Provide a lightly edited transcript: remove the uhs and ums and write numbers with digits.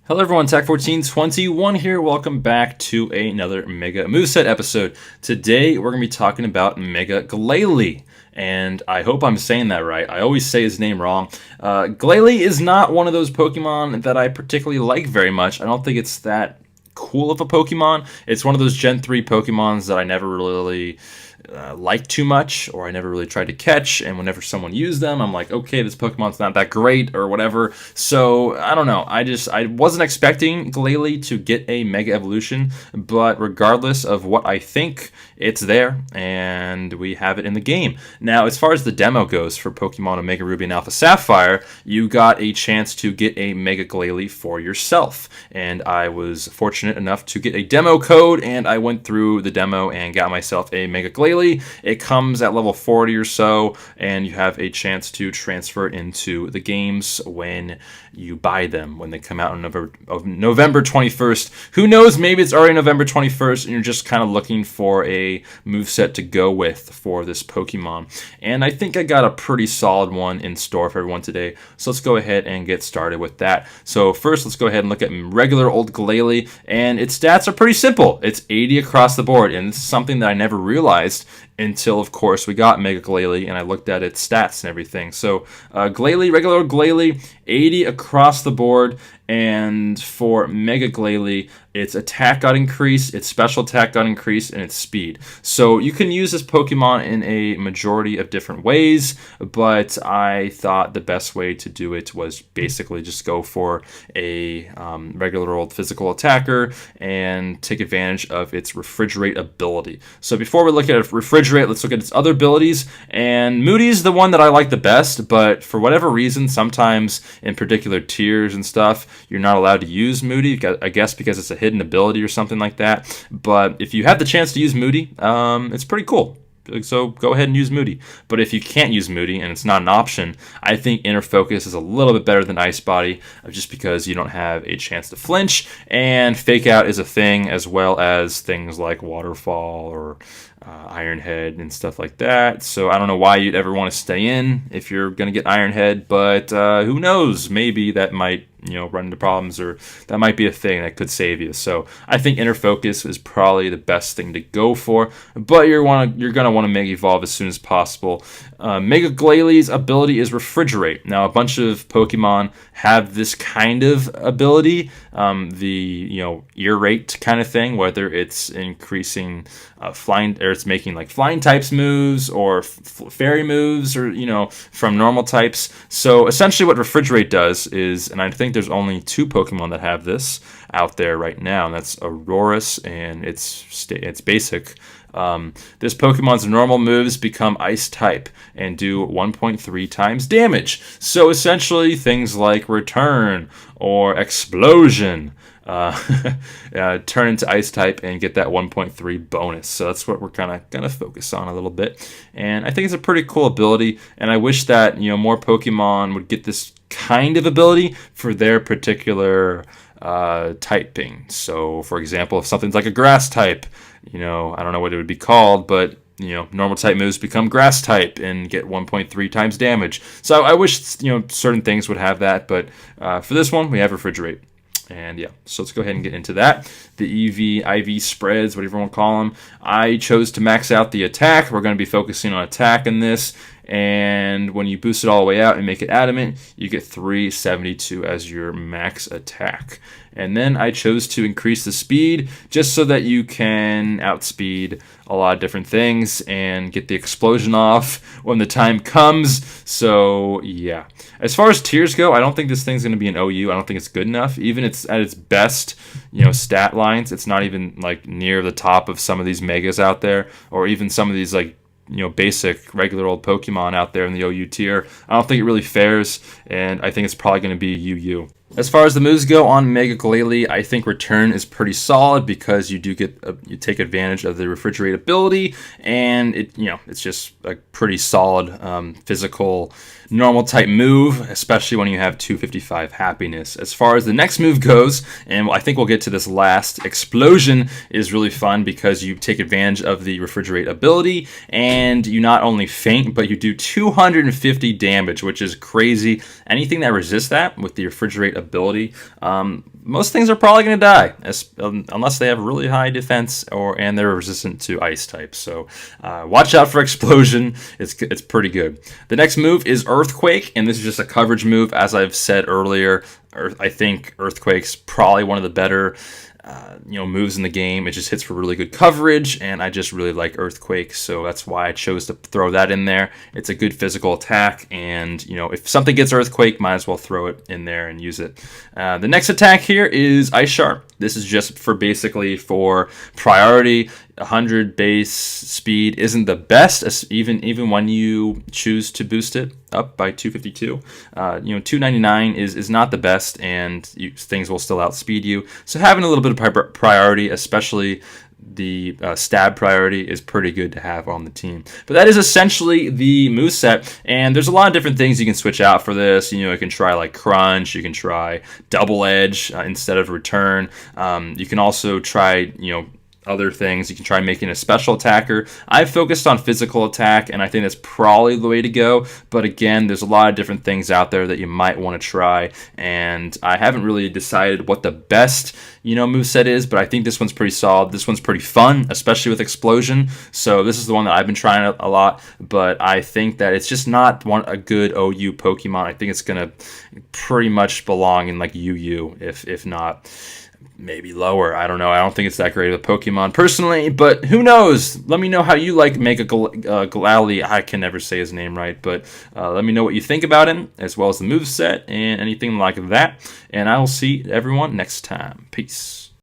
Hello everyone, TAC1421 here. Welcome back to another Mega Moveset episode. Today we're going to be talking about Mega Glalie, and I hope I'm saying that right. I always say his name wrong. Glalie is not one of those Pokemon that I particularly like very much. I don't think it's that cool of a Pokemon. It's one of those Gen 3 Pokemons that I never really liked too much, or I never really tried to catch, and whenever someone used them, I'm like, okay, this Pokemon's not that great, or whatever. So, I don't know, I wasn't expecting Glalie to get a Mega Evolution, but regardless of what I think, it's there, and we have it in the game. Now, as far as the demo goes for Pokemon Omega Ruby and Alpha Sapphire, you got a chance to get a Mega Glalie for yourself, and I was fortunate enough to get a demo code, and I went through the demo and got myself a Mega Glalie. It comes at level 40 or so, and you have a chance to transfer it into the games when you buy them, when they come out on November 21st. Who knows, maybe it's already November 21st, and you're just kind of looking for a moveset to go with for this Pokemon. And I think I got a pretty solid one in store for everyone today, so let's go ahead and get started with that. So first, let's go ahead and look at regular old Glalie, and its stats are pretty simple. It's 80 across the board, and it's something that I never realized until, of course, we got Mega Glalie and I looked at its stats and everything. So Glalie, regular old Glalie, 80 across the board, and for Mega Glalie, its attack got increased, its special attack got increased, and its speed. So you can use this Pokemon in a majority of different ways, but I thought the best way to do it was basically just go for a regular old physical attacker and take advantage of its Refrigerate ability. So before we look at Refrigerate, let's look at its other abilities, and Moody's the one that I like the best, but for whatever reason, sometimes in particular tiers and stuff, you're not allowed to use Moody, I guess because it's a hidden ability or something like that. But if you have the chance to use Moody, it's pretty cool. So go ahead and use Moody. But if you can't use Moody and it's not an option, I think Inner Focus is a little bit better than Ice Body, just because you don't have a chance to flinch, and Fake Out is a thing, as well as things like Waterfall or Iron Head and stuff like that. So I don't know why you'd ever want to stay in if you're going to get Iron Head, but who knows? Maybe that might run into problems, or that might be a thing that could save you. So I think Inner Focus is probably the best thing to go for, but you're gonna want to Mega Evolve as soon as possible. Mega Glalie's ability is Refrigerate. Now, a bunch of Pokemon have this kind of ability, the ear rate kind of thing, whether it's increasing flying, or it's making like flying types moves, or fairy moves, or from normal types. So essentially what Refrigerate does is, and I think there's only 2 Pokemon that have this out there right now, and that's Aurorus and its basic. This Pokemon's normal moves become Ice type and do 1.3 times damage. So essentially things like Return or Explosion turn into Ice type and get that 1.3 bonus. So that's what we're kind of going to focus on a little bit. And I think it's a pretty cool ability, and I wish that more Pokemon would get this kind of ability for their particular typing. So for example, if something's like a grass type, I don't know what it would be called, but normal type moves become grass type and get 1.3 times damage. So I wish certain things would have that, but for this one we have Refrigerate. And yeah, so let's go ahead and get into that. The EV, IV spreads, whatever you want to call them. I chose to max out the attack. We're going to be focusing on attack in this. And when you boost it all the way out and make it adamant, you get 372 as your max attack. And then I chose to increase the speed just so that you can outspeed a lot of different things and get the explosion off when the time comes. So yeah, as far as tiers go, I don't think this thing's going to be an OU. I don't think it's good enough. Even it's at its best, stat lines, it's not even like near the top of some of these megas out there, or even some of these like basic regular old Pokemon out there in the OU tier. I don't think it really fares, and I think it's probably going to be UU. As far as the moves go on Mega Glalie, I think Return is pretty solid because you do get you take advantage of the Refrigerate ability, and it's just a pretty solid physical normal type move, especially when you have 255 happiness. As far as the next move goes, and I think we'll get to this last, Explosion is really fun because you take advantage of the Refrigerate ability, and you not only faint, but you do 250 damage, which is crazy. Anything that resists that with the Refrigerate ability most things are probably going to die, unless they have really high defense and they're resistant to ice types. So watch out for Explosion. It's pretty good. The next move is Earthquake, and this is just a coverage move. As I've said earlier, I think Earthquake's probably one of the better moves in the game. It just hits for really good coverage, and I just really like Earthquake, so that's why I chose to throw that in there. It's a good physical attack, and if something gets Earthquake, might as well throw it in there and use it. The next attack here is Ice Sharp. This is just basically for priority. 100 base speed isn't the best, even when you choose to boost it up by 252. 299 is not the best, and things will still outspeed you. So having a little bit of priority, especially the stab priority, is pretty good to have on the team. But that is essentially the moveset, and there's a lot of different things you can switch out for this. You can try like Crunch, you can try Double Edge instead of Return. You can also try, other things. You can try making a special attacker. I've focused on physical attack, and I think that's probably the way to go. But again, there's a lot of different things out there that you might want to try, and I haven't really decided what the best moveset is, but I think this one's pretty solid. This one's pretty fun, especially with Explosion. So this is the one that I've been trying a lot, but I think that it's just not a good OU Pokemon. I think it's gonna pretty much belong in like UU, if not maybe lower. I don't know. I don't think it's that great of a Pokemon personally, but who knows? Let me know how you like Mega Glalie. I can never say his name right, but let me know what you think about him, as well as the moveset and anything like that. And I will see everyone next time. Peace.